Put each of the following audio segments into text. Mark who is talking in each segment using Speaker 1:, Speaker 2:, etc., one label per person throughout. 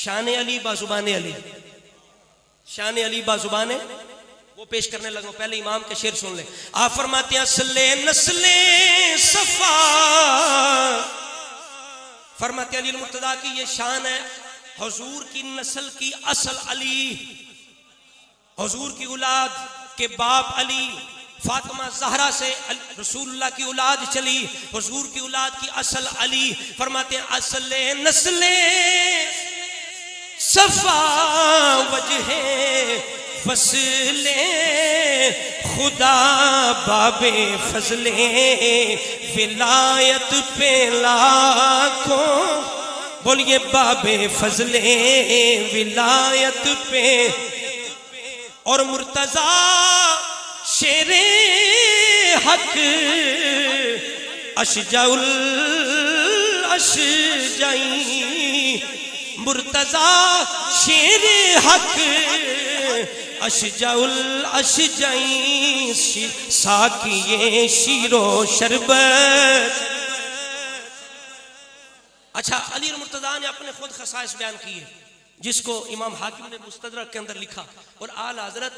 Speaker 1: شان علی بازبان علی، شان علی بازبان وہ پیش کرنے لگا. پہلے امام کے شعر سن لیں. آپ فرماتے ہیں اصل نسل صفا، فرماتے ہیں علی المرتضیٰ کی یہ شان ہے، حضور کی نسل کی اصل علی، حضور کی اولاد کے باپ علی، فاطمہ زہرا سے رسول اللہ کی اولاد چلی، حضور کی اولاد کی اصل علی. فرماتے ہیں اصل نسل صفا وجہ فصل خدا باب فضل ولایت پہ لاکھوں، بولیے باب فضل ولایت پہ. اور مرتضیٰ شیر حق اشجع الاشجعی، مرتضیٰ شیر حق اشجع الاشجعی، ساقی شیر و شربت. اچھا، علی المرتضیٰ نے اپنے خود خصائص بیان کیے جس کو امام حاکم نے مستدرک کے اندر لکھا، اور اعلی حضرت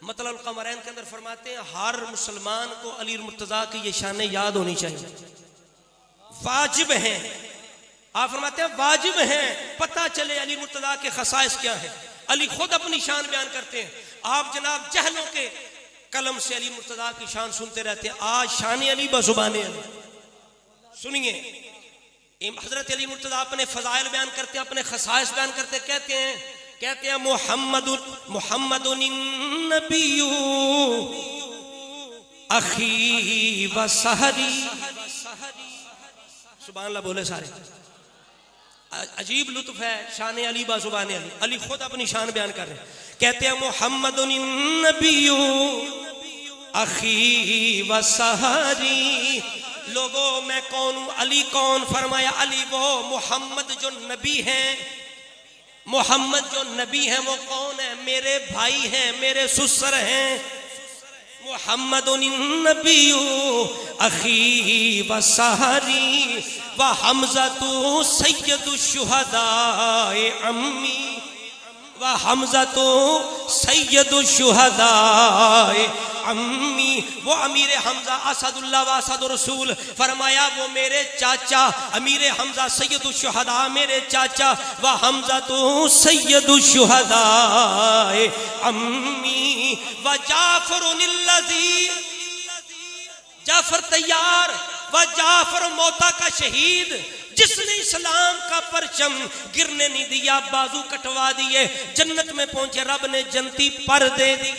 Speaker 1: مطلع القمرین کے اندر فرماتے ہیں ہر مسلمان کو علی المرتضیٰ کی یہ شانیں یاد ہونی چاہیے، واجب ہیں. آپ فرماتے ہیں واجب ہیں پتہ چلے علی المرتضیٰ کے خصائص کیا ہیں. علی خود اپنی شان بیان کرتے ہیں. آپ جناب جہلوں کے قلم سے علی المرتضیٰ کی شان سنتے رہتے ہیں. آج شان علی بزبان علی سنیے. حضرت علی مرتضیٰ اپنے فضائل بیان کرتے ہیں، اپنے خصائص بیان کرتے ہیں. کہتے ہیں محمد النبی اخی و سحری. سبحان اللہ بولے سارے. عجیب لطف ہے شان علی بازبان علی. علی خود اپنی شان بیان کر رہے ہیں. کہتے ہیں محمد النبی اخی و سحری. لوگوں میں کون ہوں؟ علی کون؟ فرمایا علی وہ محمد جو نبی ہیں. محمد جو نبی ہیں وہ کون ہیں؟ میرے بھائی ہیں، میرے سسر ہیں. محمد النبی اخی و سحری و حمزۃ سید الشہداء عمی، و حمزۃ سید الشہداء عمی. وہ امیر حمزہ اسد اللہ و اسد رسول. فرمایا وہ میرے چاچا امیر حمزہ سید الشہداء میرے چاچا، و حمزۃ سید الشہداء عمی، و جعفر الذی، جعفر تیار، و جعفر موتا کا شہید جس نے اسلام کا پرچم گرنے نہیں دیا، بازو کٹوا دیے، جنت میں پہنچے، رب نے جنتی پر دے دی.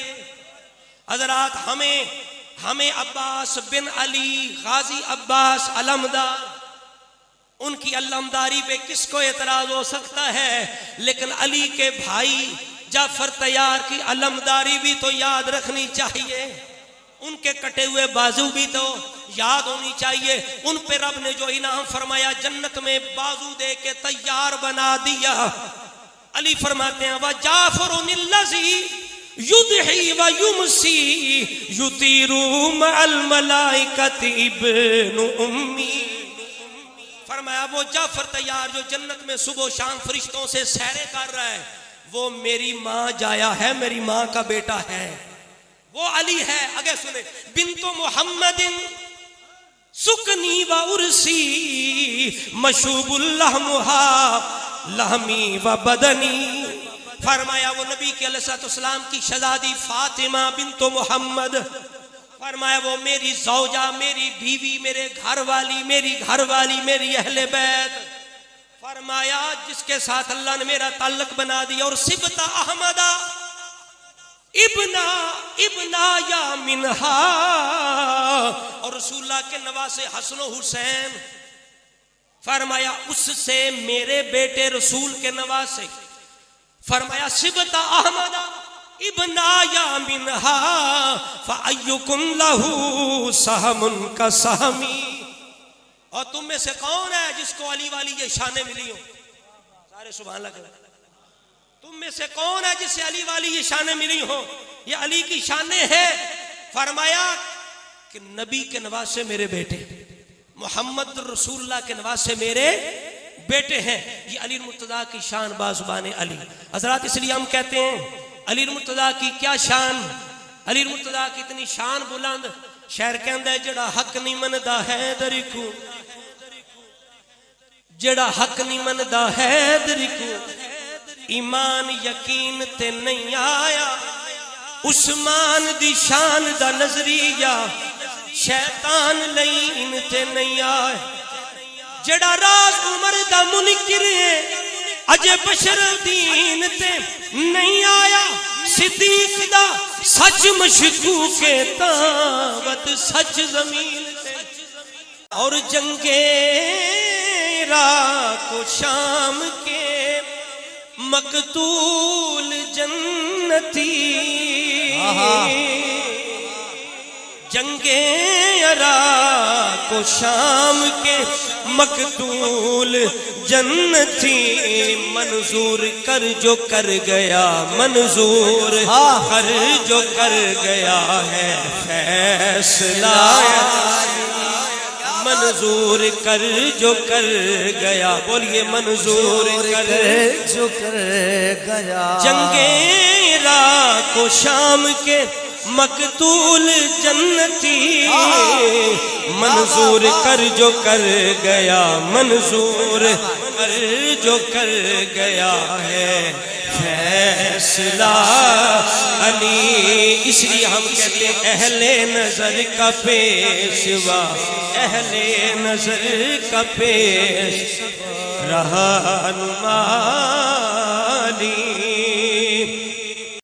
Speaker 1: حضرات ہمیں عباس بن علی غازی عباس علمدار، ان کی علمداری پہ کس کو اعتراض ہو سکتا ہے، لیکن علی کے بھائی جعفر تیار کی علمداری بھی تو یاد رکھنی چاہیے. ان کے کٹے ہوئے بازو بھی تو یاد ہونی چاہیے. ان پہ رب نے جو انعام فرمایا، جنت میں بازو دے کے تیار بنا دیا. علی فرماتے ہیں وَجَعْفَرٌ الَّذِي یُضْحِي وَيُمْسِي یُطِیرُ مَعَ الْمَلَائِکَةِ ابْنُ أُمِّی. فرمایا وہ جعفر تیار جو جنت میں صبح و شام فرشتوں سے سیریں کر رہا ہے، وہ میری ماں جایا ہے، میری ماں کا بیٹا ہے، وہ علی ہے. آگے سنیں، بنت محمد سکنی و ارسی مشوب اللحمها لحمی و بدنی. فرمایا وہ نبی کے علیہ السلام کی شہزادی فاطمہ بنت محمد، فرمایا وہ میری زوجہ، میری بیوی، میرے گھر والی، میری اہل بیت. فرمایا جس کے ساتھ اللہ نے میرا تعلق بنا دیا. اور سبتا احمدہ ابنا یا منہا، اور رسول اللہ کے نواسے حسن و حسین. فرمایا اس سے میرے بیٹے رسول کے نواسے. فرمایا سبتا احمد ابنا یا منہا فَأَيُّكُمْ لَهُ سَحَمٌ كَسَحَمِي. اور تم میں سے کون ہے جس کو علی والی یہ شانیں ملی ہوں؟ سارے سبحان اللہ کریں. تم میں سے کون ہے جس سے علی والی یہ شانیں ملی ہوں؟ یہ علی کی شانیں ہیں. فرمایا کہ نبی کے نواسے میرے بیٹے، محمد رسول اللہ کے نواسے میرے بیٹے ہیں. یہ علی المرتضیٰ کی شان بازبان علی. حضرات اس لیے ہم کہتے ہیں علی المرتضیٰ کی کیا شان, علی المرتضیٰ کی اتنی شان بلند. شاعر کہندا ہے جڑا حق نہیں مندا حیدر کو, جڑا حق نہیں مندا حیدر کو, ایمان یقین تے نہیں آیا, عثمان دی شان دا نظریہ شیطان لین تے نہیں آئے. جڑا راز عمر دا منکر ہے اجے بشر دین تے نہیں آیا, صدیق دا سچ مشکوک تاوت سچ زمین تے. اور جنگے عراق و شام کے مقتول جنتی, جنگے عراق و شام کے مقتول جنتی, منظور کر جو کر گیا, منظور کر جو کر گیا ہے فیصلہ, منظور کر جو کر گیا, بولیے منظور کر جو کر گیا. جنگے عراق و شام کے مقتول جنتی, منظور کر جو کر گیا, منظور کر جو کر گیا ہے فیصلہ علی. اس لیے ہم کہتے ہیں اہل نظر کا پیشوا, اہل نظر کا پیش رہنما علی.